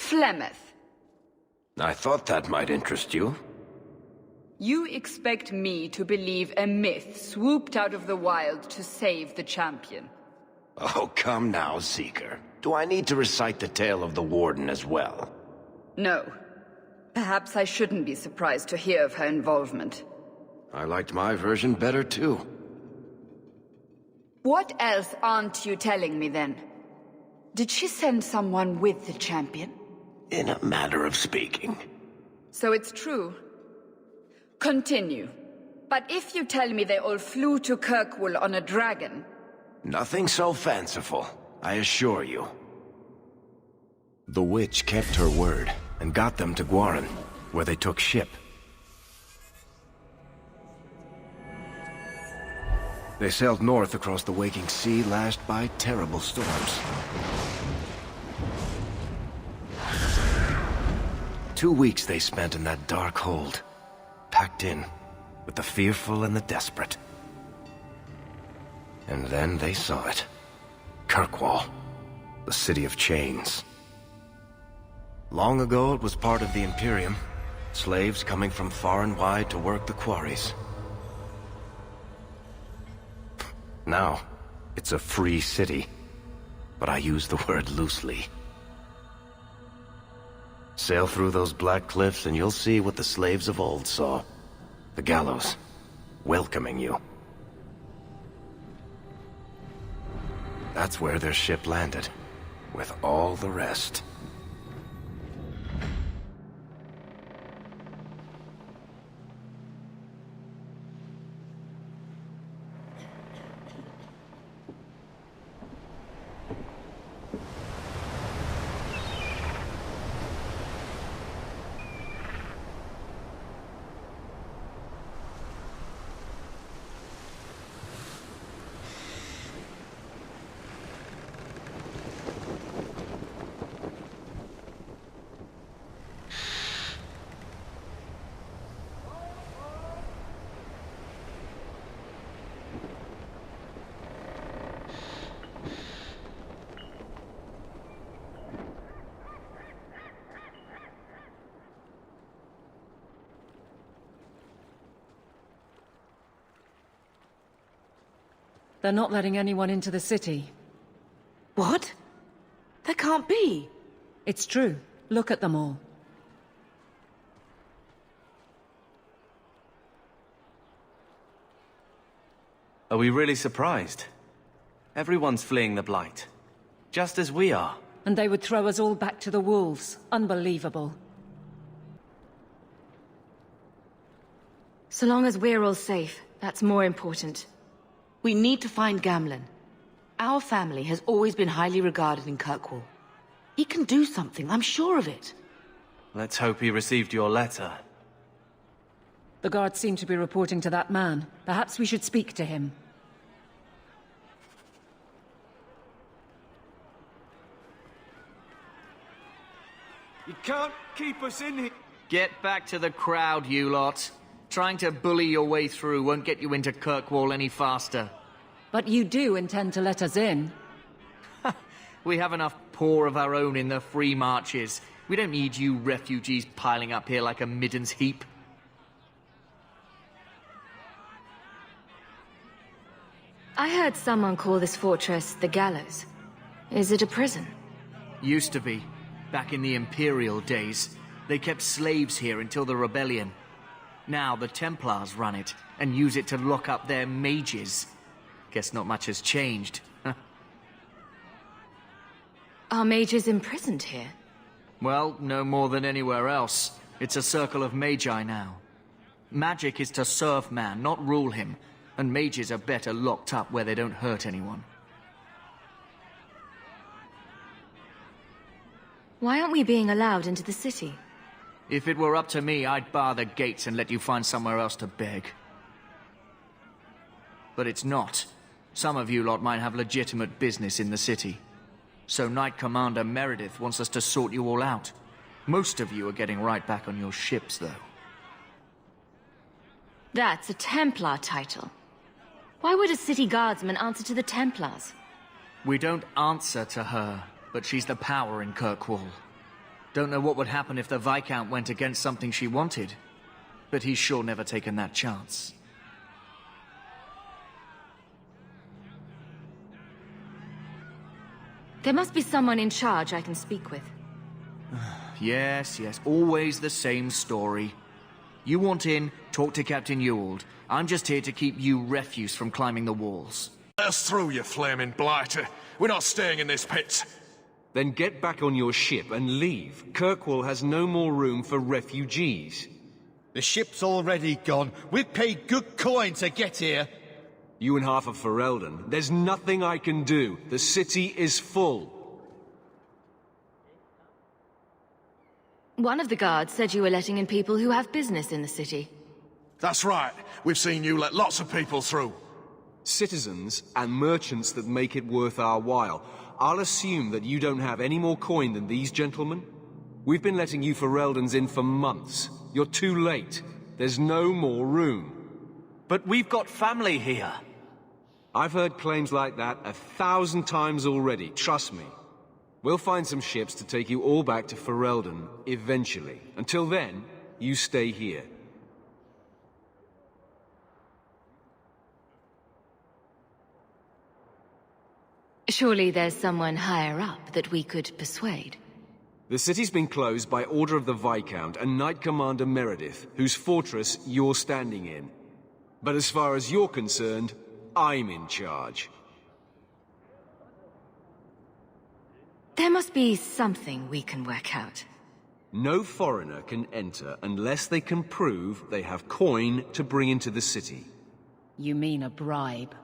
Flemeth. I thought that might interest you. You expect me to believe a myth swooped out of the wild to save the champion? Oh, come now, Seeker. Do I need to recite the tale of the Warden as well? No. Perhaps I shouldn't be surprised to hear of her involvement. I liked my version better, too. What else aren't you telling me, then? Did she send someone with the champion? In a manner of speaking. So it's true. Continue. But if you tell me they all flew to Kirkwall on a dragon... Nothing so fanciful, I assure you. The witch kept her word, and got them to Guaran, where they took ship. They sailed north across the waking sea, lashed by terrible storms. 2 weeks they spent in that dark hold, packed in with the fearful and the desperate. And then they saw it. Kirkwall, the city of chains. Long ago it was part of the Imperium, slaves coming from far and wide to work the quarries. Now, it's a free city, but I use the word loosely. Sail through those black cliffs and you'll see what the slaves of old saw. The gallows, welcoming you. That's where their ship landed, with all the rest. They're not letting anyone into the city. What? That can't be. It's true. Look at them all. Are we really surprised? Everyone's fleeing the Blight. Just as we are. And they would throw us all back to the wolves. Unbelievable. So long as we're all safe, that's more important. We need to find Gamlin. Our family has always been highly regarded in Kirkwall. He can do something, I'm sure of it. Let's hope he received your letter. The guards seem to be reporting to that man. Perhaps we should speak to him. You can't keep us in here. Get back to the crowd, you lot. Trying to bully your way through won't get you into Kirkwall any faster. But you do intend to let us in. We have enough poor of our own in the free marches. We don't need you refugees piling up here like a midden's heap. I heard someone call this fortress the Gallows. Is it a prison? Used to be. Back in the Imperial days. They kept slaves here until the rebellion. Now the Templars run it, and use it to lock up their mages. Guess not much has changed. Are mages imprisoned here? Well, no more than anywhere else. It's a circle of magi now. Magic is to serve man, not rule him, and mages are better locked up where they don't hurt anyone. Why aren't we being allowed into the city? If it were up to me, I'd bar the gates and let you find somewhere else to beg. But it's not. Some of you lot might have legitimate business in the city. So Knight Commander Meredith wants us to sort you all out. Most of you are getting right back on your ships, though. That's a Templar title. Why would a city guardsman answer to the Templars? We don't answer to her, but she's the power in Kirkwall. Don't know what would happen if the Viscount went against something she wanted. But he's sure never taken that chance. There must be someone in charge I can speak with. Yes, always the same story. You want in, talk to Captain Ewald. I'm just here to keep you refuse from climbing the walls. Let us through, you flaming blighter. We're not staying in this pit. Then get back on your ship and leave. Kirkwall has no more room for refugees. The ship's already gone. We've paid good coin to get here. You and half of Ferelden. There's nothing I can do. The city is full. One of the guards said you were letting in people who have business in the city. That's right. We've seen you let lots of people through. Citizens and merchants that make it worth our while. I'll assume that you don't have any more coin than these gentlemen. We've been letting you Fereldans in for months. You're too late. There's no more room. But we've got family here. I've heard claims like that 1,000 times already, trust me. We'll find some ships to take you all back to Ferelden, eventually. Until then, you stay here. Surely there's someone higher up that we could persuade. The city's been closed by order of the Viscount and Knight Commander Meredith, whose fortress you're standing in. But as far as you're concerned, I'm in charge. There must be something we can work out. No foreigner can enter unless they can prove they have coin to bring into the city. You mean a bribe?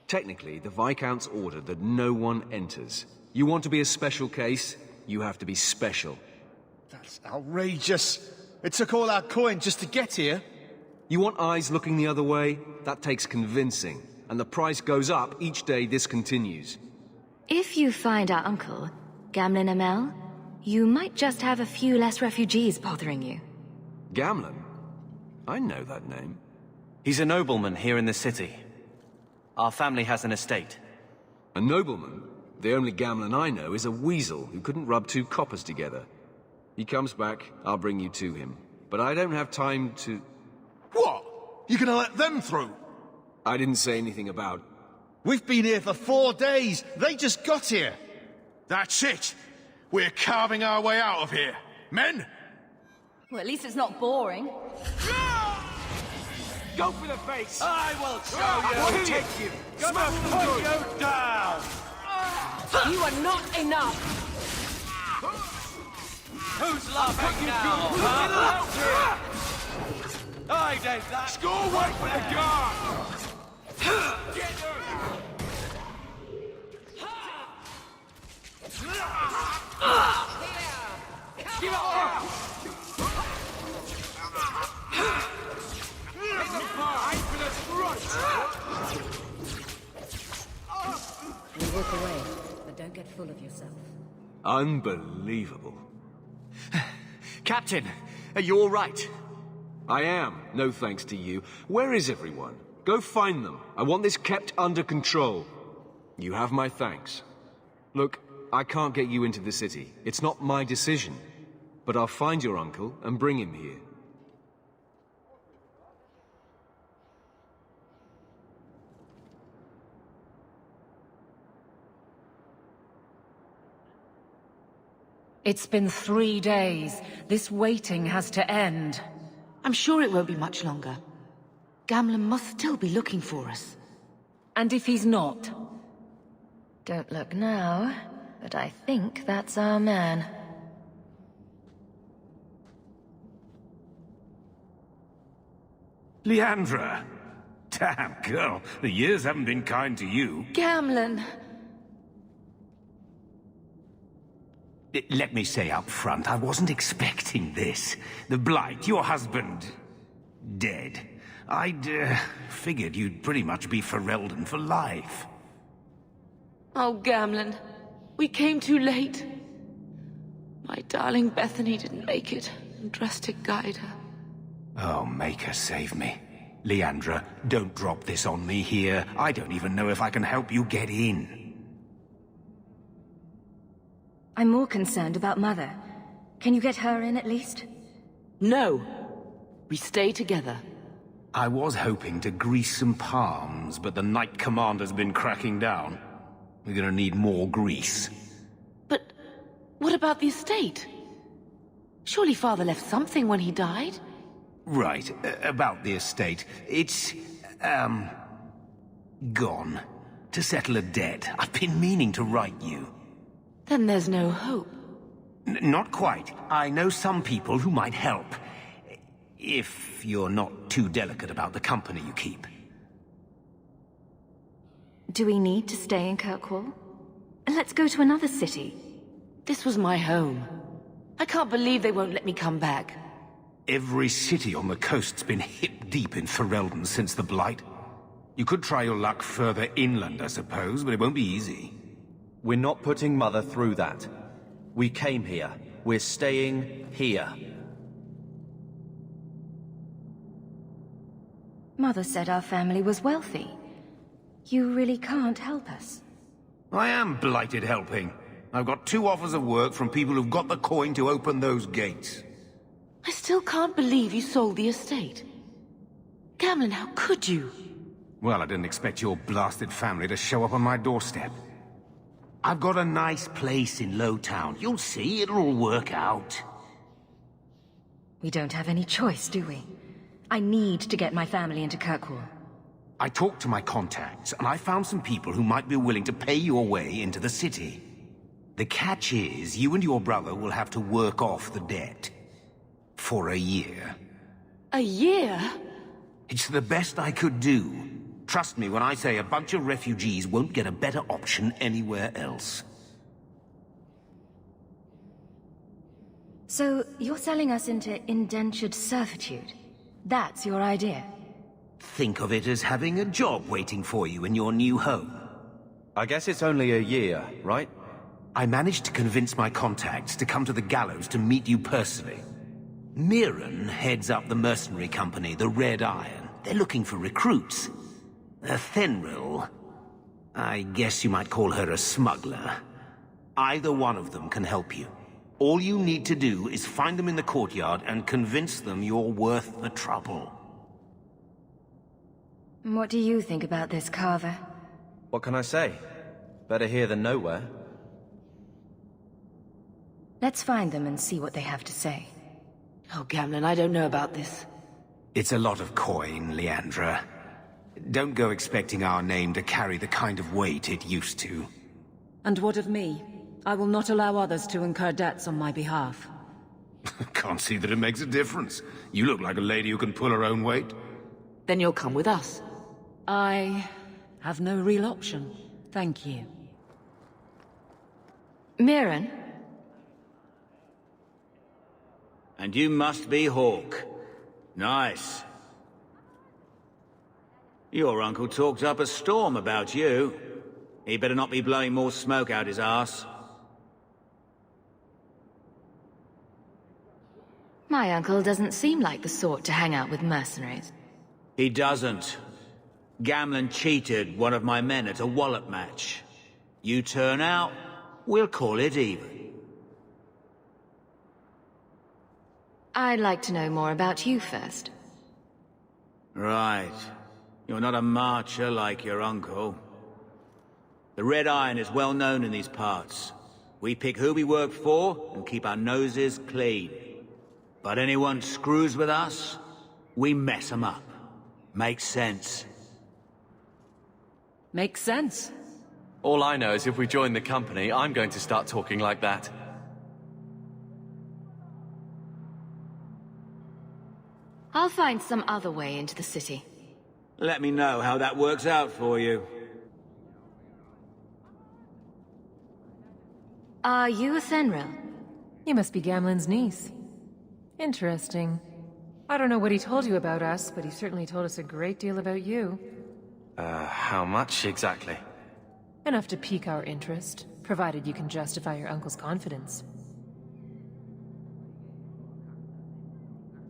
Technically, the Viscount's ordered that no one enters. You want to be a special case, you have to be special. That's outrageous. It took all our coin just to get here. You want eyes looking the other way? That takes convincing. And the price goes up each day this continues. If you find our uncle, Gamlin Amel, you might just have a few less refugees bothering you. Gamlin? I know that name. He's a nobleman here in the city. Our family has an estate. A nobleman? The only Gamlin I know is a weasel who couldn't rub two coppers together. He comes back, I'll bring you to him. But I don't have time to... What? You gonna let them through? I didn't say anything about... We've been here for 4 days. They just got here. That's it. We're carving our way out of here. Men? Well, at least it's not boring. Go for the face! I will show you! I will take you! Come on, put you down! You are not enough! Who's laughing now? Huh? I did that! Go away for the guard! Get her! Give it up! You walk away, but don't get full of yourself. Unbelievable. Captain, are you all right? I am, no thanks to you. Where is everyone? Go find them. I want this kept under control. You have my thanks. Look, I can't get you into the city. It's not my decision. But I'll find your uncle and bring him here. It's been 3 days. This waiting has to end. I'm sure it won't be much longer. Gamlin must still be looking for us. And if he's not? Don't look now, but I think that's our man. Leandra! Damn, girl, the years haven't been kind to you. Gamlin! Let me say up front, I wasn't expecting this. The Blight, your husband, dead. I'd figured you'd pretty much be Ferelden for life. Oh, Gamlin. We came too late. My darling Bethany didn't make it, and Drastic guide her. Oh, make her save me. Leandra, don't drop this on me here. I don't even know if I can help you get in. I'm more concerned about Mother. Can you get her in at least? No. We stay together. I was hoping to grease some palms, but the Knight Commander's been cracking down. We're gonna need more grease. But what about the estate? Surely Father left something when he died? Right, about the estate. It's, gone. To settle a debt. I've been meaning to write you. Then there's no hope. Not quite. I know some people who might help. If you're not too delicate about the company you keep. Do we need to stay in Kirkwall? Let's go to another city. This was my home. I can't believe they won't let me come back. Every city on the coast's been hip-deep in Ferelden since the Blight. You could try your luck further inland, I suppose, but it won't be easy. We're not putting Mother through that. We came here. We're staying here. Mother said our family was wealthy. You really can't help us. I am blighted helping. I've got 2 offers of work from people who've got the coin to open those gates. I still can't believe you sold the estate. Gamlin, how could you? Well, I didn't expect your blasted family to show up on my doorstep. I've got a nice place in Lowtown. You'll see, it'll all work out. We don't have any choice, do we? I need to get my family into Kirkwall. I talked to my contacts, and I found some people who might be willing to pay your way into the city. The catch is, you and your brother will have to work off the debt. For a year. A year? It's the best I could do. Trust me when I say a bunch of refugees won't get a better option anywhere else. So, you're selling us into indentured servitude? That's your idea? Think of it as having a job waiting for you in your new home. I guess it's only a year, right? I managed to convince my contacts to come to the gallows to meet you personally. Mirren heads up the mercenary company, the Red Iron. They're looking for recruits. Fenrir, I guess you might call her a smuggler. Either one of them can help you. All you need to do is find them in the courtyard and convince them you're worth the trouble. What do you think about this, Carver? What can I say? Better here than nowhere. Let's find them and see what they have to say. Oh, Gamlin, I don't know about this. It's a lot of coin, Leandra. Don't go expecting our name to carry the kind of weight it used to. And what of me? I will not allow others to incur debts on my behalf. Can't see that it makes a difference. You look like a lady who can pull her own weight. Then you'll come with us. I have no real option. Thank you. Mirren? And you must be Hawk. Nice. Your uncle talked up a storm about you. He better not be blowing more smoke out his arse. My uncle doesn't seem like the sort to hang out with mercenaries. He doesn't. Gamlin cheated one of my men at a wallop match. You turn out, we'll call it even. I'd like to know more about you first. Right. You're not a marcher like your uncle. The Red Iron is well known in these parts. We pick who we work for and keep our noses clean. But anyone screws with us, we mess them up. Makes sense. Makes sense. All I know is if we join the company, I'm going to start talking like that. I'll find some other way into the city. Let me know how that works out for you. Are you a Fenrir? You must be Gamlin's niece. Interesting. I don't know what he told you about us, but he certainly told us a great deal about you. How much exactly? Enough to pique our interest, provided you can justify your uncle's confidence.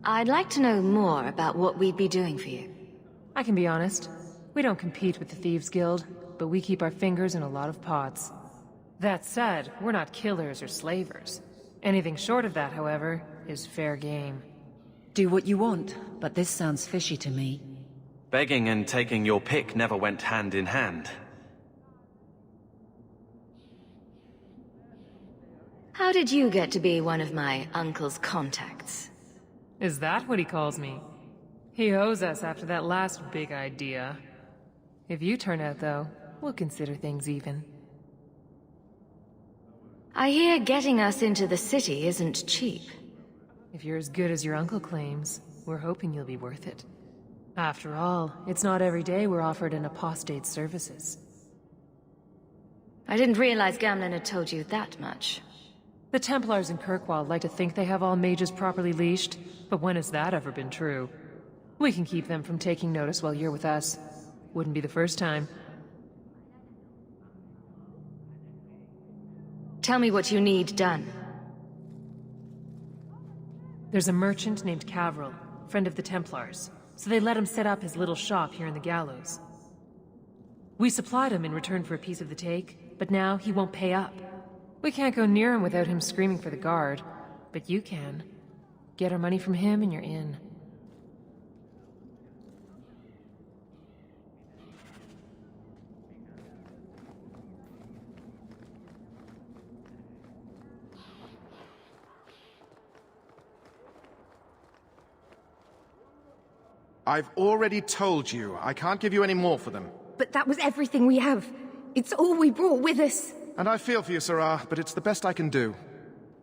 I'd like to know more about what we'd be doing for you. I can be honest. We don't compete with the Thieves Guild, but we keep our fingers in a lot of pots. That said, we're not killers or slavers. Anything short of that, however, is fair game. Do what you want, but this sounds fishy to me. Begging and taking your pick never went hand in hand. How did you get to be one of my uncle's contacts? Is that what he calls me? He owes us after that last big idea. If you turn out, though, we'll consider things even. I hear getting us into the city isn't cheap. If you're as good as your uncle claims, we're hoping you'll be worth it. After all, it's not every day we're offered an apostate's services. I didn't realize Gamlin had told you that much. The Templars in Kirkwall like to think they have all mages properly leashed, but when has that ever been true? We can keep them from taking notice while you're with us. Wouldn't be the first time. Tell me what you need done. There's a merchant named Cavrill, friend of the Templars, so they let him set up his little shop here in the Gallows. We supplied him in return for a piece of the take, but now he won't pay up. We can't go near him without him screaming for the guard, but you can. Get our money from him and you're in. I've already told you, I can't give you any more for them. But that was everything we have. It's all we brought with us. And I feel for you, Sarah, but it's the best I can do.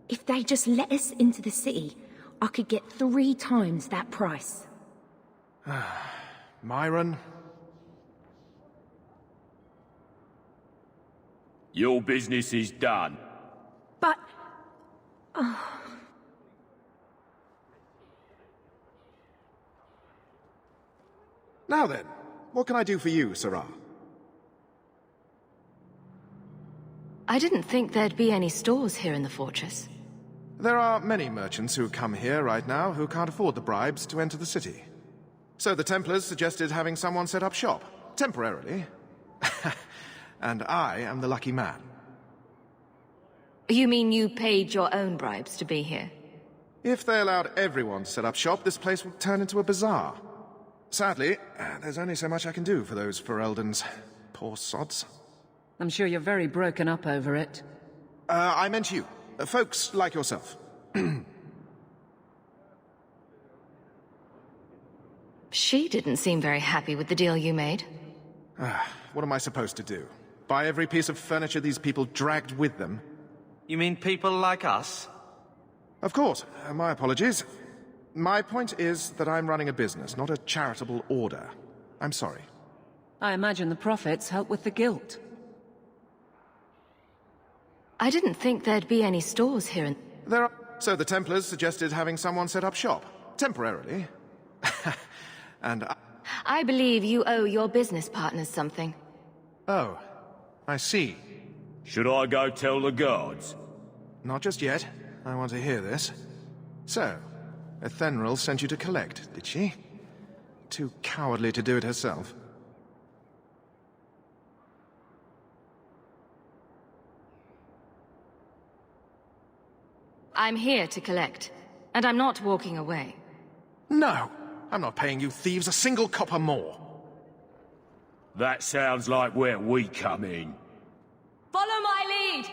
If they just let us into the city, I could get 3 times that price. Myron? Your business is done. But... Now then, what can I do for you, Sarah? I didn't think there'd be any stores here in the fortress. There are many merchants who come here right now who can't afford the bribes to enter the city. So the Templars suggested having someone set up shop, temporarily. And I am the lucky man. You mean you paid your own bribes to be here? If they allowed everyone to set up shop, this place would turn into a bazaar. Sadly, there's only so much I can do for those Fereldans. Poor sods. I'm sure you're very broken up over it. I meant you. Folks like yourself. She didn't seem very happy with the deal you made. What am I supposed to do? Buy every piece of furniture these people dragged with them? You mean people like us? Of course. My apologies. My point is that I'm running a business, not a charitable order. I'm sorry. I imagine the profits help with the guilt. I didn't think there'd be any stores here in... There are... So the Templars suggested having someone set up shop, temporarily. And I believe you owe your business partners something. Oh, I see. Should I go tell the guards? Not just yet. I want to hear this. So, Ethenril sent you to collect, did she? Too cowardly to do it herself. I'm here to collect, and I'm not walking away. No! I'm not paying you thieves a single copper more. That sounds like where we come in. Follow my lead!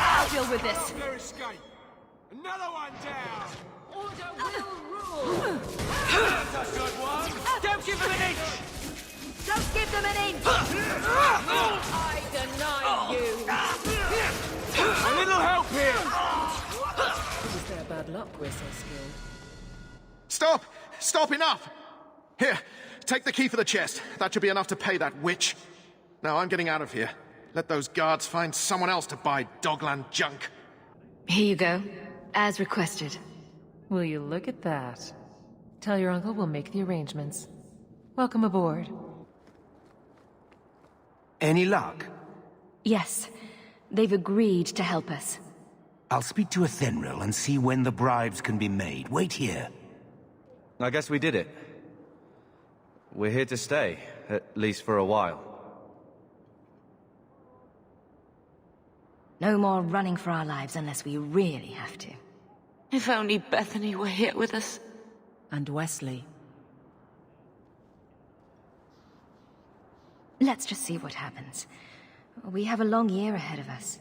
I'll deal with this. Your escape. Another one down. Order will rule. That's a good one. Don't give them an inch! Don't give them an inch! I deny you! A little help here! Was there bad luck we're so skilled? Stop! Stop, enough! Here, take the key for the chest. That should be enough to pay that witch. Now I'm getting out of here. Let those guards find someone else to buy Dogland junk. Here you go, as requested. Will you look at that? Tell your uncle we'll make the arrangements. Welcome aboard. Any luck? Yes, they've agreed to help us. I'll speak to Ethenril and see when the bribes can be made. Wait here. I guess we did it. We're here to stay, at least for a while. No more running for our lives unless we really have to. If only Bethany were here with us. And Wesley. Let's just see what happens. We have a long year ahead of us.